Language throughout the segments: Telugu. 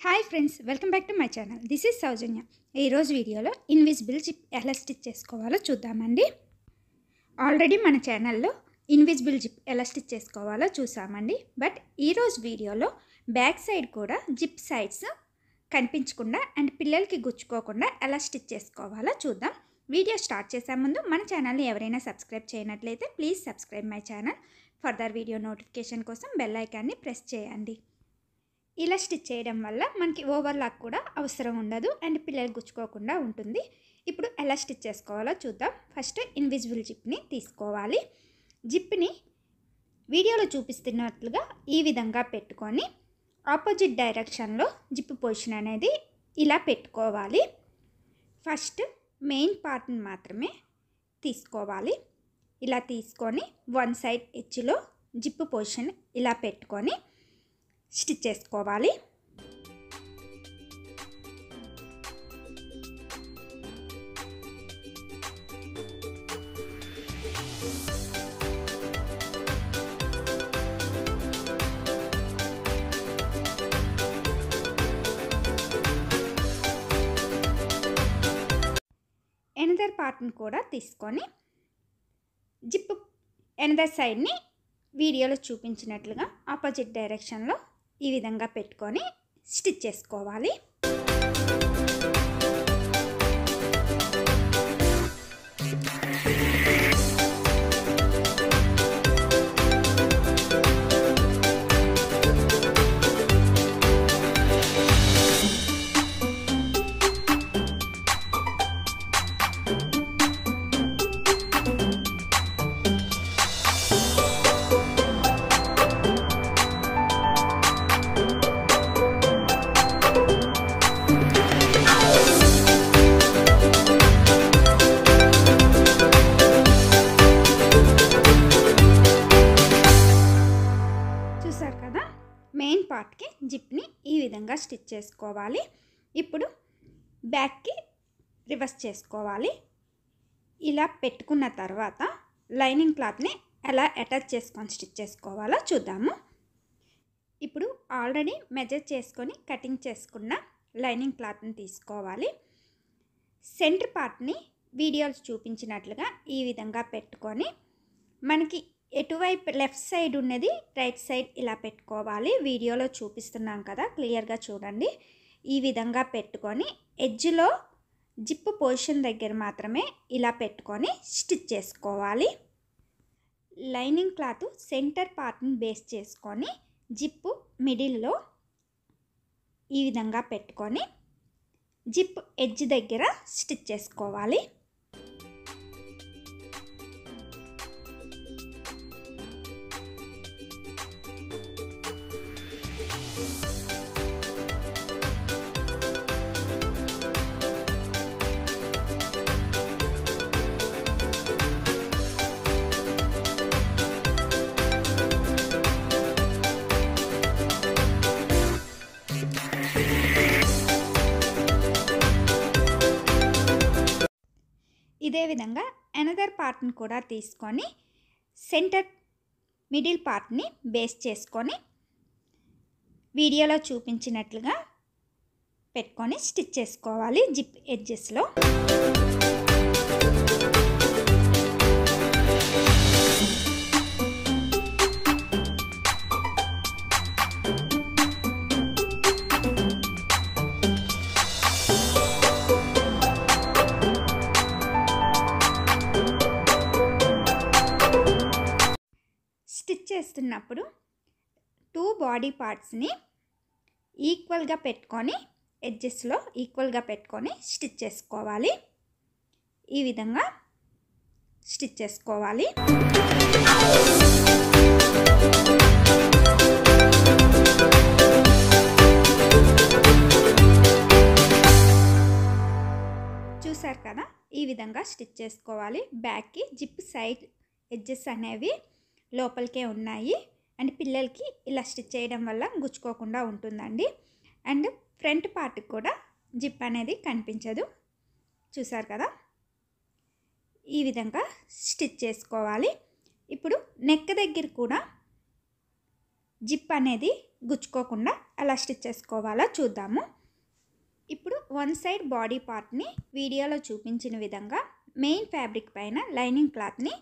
Hi friends, welcome back to my channel. This is Soujanya. ఈరోజు వీడియోలో ఇన్విజిబుల్ జిప్ ఎలా స్టిచ్ చేసుకోవాలో చూద్దామండి. ఆల్రెడీ మన ఛానల్లో ఇన్విజిబుల్ జిప్ ఎలా స్టిచ్ చేసుకోవాలో చూసామండి. బట్ ఈరోజు వీడియోలో బ్యాక్ సైడ్ కూడా జిప్ సైడ్స్ కనిపించకుండా అండ్ పిల్లలకి గుచ్చుకోకుండా ఎలా స్టిచ్ చేసుకోవాలో చూద్దాం. వీడియో స్టార్ట్ చేసే ముందు మన ఛానల్ని ఎవరైనా సబ్స్క్రైబ్ చేయనట్లయితే please subscribe my channel. Further video notification కోసం బెల్ ఐకాన్ని ప్రెస్ చేయండి. ఇలా స్టిచ్ చేయడం వల్ల మనకి ఓవర్లాక్ కూడా అవసరం ఉండదు అండ్ పిల్లలు గుచ్చుకోకుండా ఉంటుంది. ఇప్పుడు ఎలా స్టిచ్ చేసుకోవాలో చూద్దాం. ఫస్ట్ ఇన్విజిబుల్ జిప్ని తీసుకోవాలి. జిప్ని వీడియోలో చూపిస్తున్నట్లుగా ఈ విధంగా పెట్టుకొని ఆపోజిట్ డైరెక్షన్లో జిప్ పొజిషన్ అనేది ఇలా పెట్టుకోవాలి. ఫస్ట్ మెయిన్ పార్ట్ని మాత్రమే తీసుకోవాలి. ఇలా తీసుకొని వన్ సైడ్ ఎడ్జ్లో జిప్ పొజిషన్ ఇలా పెట్టుకొని స్టిచ్ చేసుకోవాలి. ఎనదర్ పార్ట్ని కూడా తీసుకొని జిప్ ఎనదర్ సైడ్ని వీడియోలో చూపించినట్లుగా ఆపోజిట్ డైరెక్షన్లో ఈ విధంగా పెట్టుకొని స్టిచ్ చేసుకోవాలి. చూసారు కదా, మెయిన్ పార్ట్కి జిప్ని ఈ విధంగా స్టిచ్ చేసుకోవాలి. ఇప్పుడు బ్యాక్కి రివర్స్ చేసుకోవాలి. ఇలా పెట్టుకున్న తర్వాత లైనింగ్ క్లాత్ని ఎలా అటాచ్ చేసుకొని స్టిచ్ చేసుకోవాలో చూద్దాము. ఇప్పుడు ఆల్రెడీ మెజర్ చేసుకొని కటింగ్ చేసుకున్న లైనింగ్ క్లాత్ని తీసుకోవాలి. సెంటర్ పార్ట్ని వీడియోలు చూపించినట్లుగా ఈ విధంగా పెట్టుకొని మనకి ఎటువైపు లెఫ్ట్ సైడ్ ఉన్నది రైట్ సైడ్ ఇలా పెట్టుకోవాలి. వీడియోలో చూపిస్తున్నాం కదా, క్లియర్గా చూడండి. ఈ విధంగా పెట్టుకొని ఎడ్జ్లో జిప్ పొజిషన్ దగ్గర మాత్రమే ఇలా పెట్టుకొని స్టిచ్ చేసుకోవాలి. లైనింగ్ క్లాత్ సెంటర్ పార్ట్ని బేస్ చేసుకొని జిప్ మిడిల్లో ఈ విధంగా పెట్టుకొని జిప్ ఎడ్జ్ దగ్గర స్టిచ్ చేసుకోవాలి. ఇదే విధంగా అనదర్ పార్ట్ని కూడా తీసుకొని సెంటర్ మిడిల్ పార్ట్ని బేస్ చేసుకొని వీడియోలో చూపించినట్లుగా పెట్టుకొని స్టిచ్ చేసుకోవాలి జిప్ ఎడ్జెస్లో. స్టిచ్ చేస్తున్నప్పుడు టూ బాడీ పార్ట్స్ని ఈక్వల్గా పెట్టుకొని ఎడ్జెస్లో ఈక్వల్గా పెట్టుకొని స్టిచ్ చేసుకోవాలి. ఈ విధంగా స్టిచ్ చేసుకోవాలి. చూసారు కదా, ఈ విధంగా స్టిచ్ చేసుకోవాలి. బ్యాక్కి జిప్ సైడ్ ఎడ్జెస్ అనేవి లోపలికే ఉన్నాయి అండ్ పిల్లలకి ఇలా స్టిచ్ చేయడం వల్ల గుచ్చుకోకుండా ఉంటుందండి. అండ్ ఫ్రంట్ పార్ట్కి కూడా జిప్ అనేది కనిపించదు. చూసారు కదా, ఈ విధంగా స్టిచ్ చేసుకోవాలి. ఇప్పుడు నెక్ దగ్గర కూడా జిప్ అనేది గుచ్చుకోకుండా ఎలా స్టిచ్ చేసుకోవాలో చూద్దాము. ఇప్పుడు వన్ సైడ్ బాడీ పార్ట్ని వీడియోలో చూపించిన విధంగా మెయిన్ ఫ్యాబ్రిక్ పైన లైనింగ్ క్లాత్ని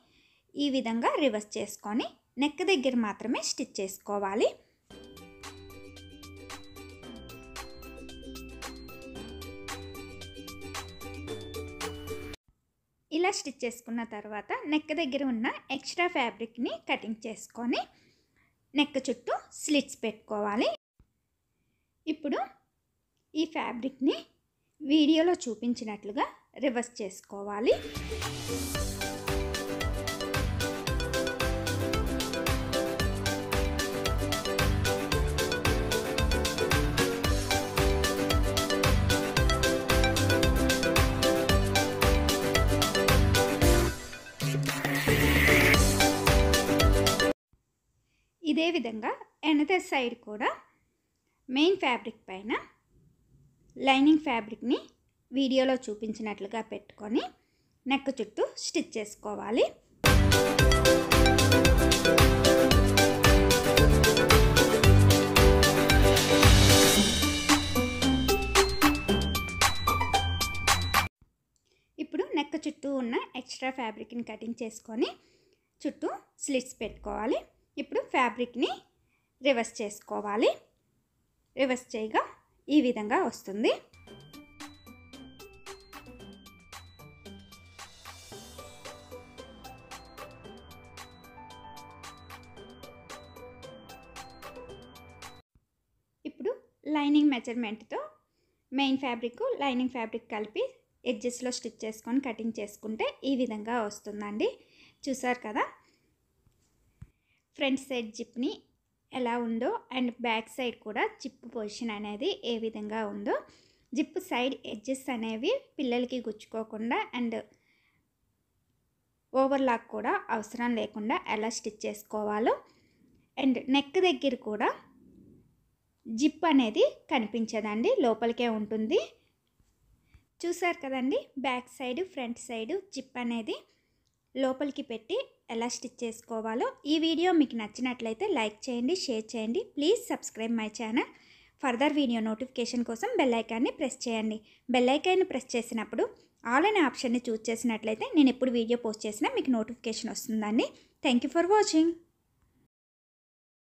ఈ విధంగా రివర్స్ చేసుకొని నెక్ దగ్గర మాత్రమే స్టిచ్ చేసుకోవాలి. ఇలా స్టిచ్ చేసుకున్న తర్వాత నెక్ దగ్గర ఉన్న ఎక్స్ట్రా ఫ్యాబ్రిక్ని కటింగ్ చేసుకొని నెక్ చుట్టూ స్లిట్స్ పెట్టుకోవాలి. ఇప్పుడు ఈ ఫ్యాబ్రిక్ని వీడియోలో చూపించినట్లుగా రివర్స్ చేసుకోవాలి. ఇదే విధంగా ఎనదర్ సైడ్ కూడా మెయిన్ ఫ్యాబ్రిక్ పైన లైనింగ్ ఫ్యాబ్రిక్ని వీడియోలో చూపించినట్లుగా పెట్టుకొని నెక్ చుట్టూ స్టిచ్ చేసుకోవాలి. ఇప్పుడు నెక్ చుట్టూ ఉన్న ఎక్స్ట్రా ఫ్యాబ్రిక్ని కటింగ్ చేసుకొని చుట్టూ స్లిట్స్ పెట్టుకోవాలి. ఇప్పుడు ఫ్యాబ్రిక్ని రివర్స్ చేసుకోవాలి. రివర్స్ చేయగా ఈ విధంగా వస్తుంది. ఇప్పుడు లైనింగ్ మెజర్మెంట్తో మెయిన్ ఫ్యాబ్రిక్ లైనింగ్ ఫ్యాబ్రిక్ కలిపి ఎడ్జెస్లో స్టిచ్ చేసుకొని కటింగ్ చేసుకుంటే ఈ విధంగా వస్తుందండి. చూసారు కదా ఫ్రంట్ సైడ్ జిప్ని ఎలా ఉందో అండ్ బ్యాక్ సైడ్ కూడా జిప్ పొజిషన్ అనేది ఏ విధంగా ఉందో. జిప్ సైడ్ ఎడ్జెస్ అనేవి పిల్లలకి గుచ్చుకోకుండా అండ్ ఓవర్లాక్ కూడా అవసరం లేకుండా ఎలా స్టిచ్ చేసుకోవాలో అండ్ నెక్ దగ్గర కూడా జిప్ అనేది కనిపించదండి, లోపలికే ఉంటుంది. చూసారు కదండి back side front side zip అనేది లోపలికి పెట్టి ఎలా స్టిచ్ చేసుకోవాలో. ఈ వీడియో మీకు నచ్చినట్లయితే లైక్ చేయండి, షేర్ చేయండి. Please subscribe my channel. Further video notification కోసం బెల్ ఐకాన్ని ప్రెస్ చేయండి. బెల్ ఐకాన్ని ప్రెస్ చేసినప్పుడు ఆల్ అనే ఆప్షన్ని చూస్ చేసినట్లయితే నేను ఎప్పుడు వీడియో పోస్ట్ చేసినా మీకు నోటిఫికేషన్ వస్తుందండి. Thank you for watching.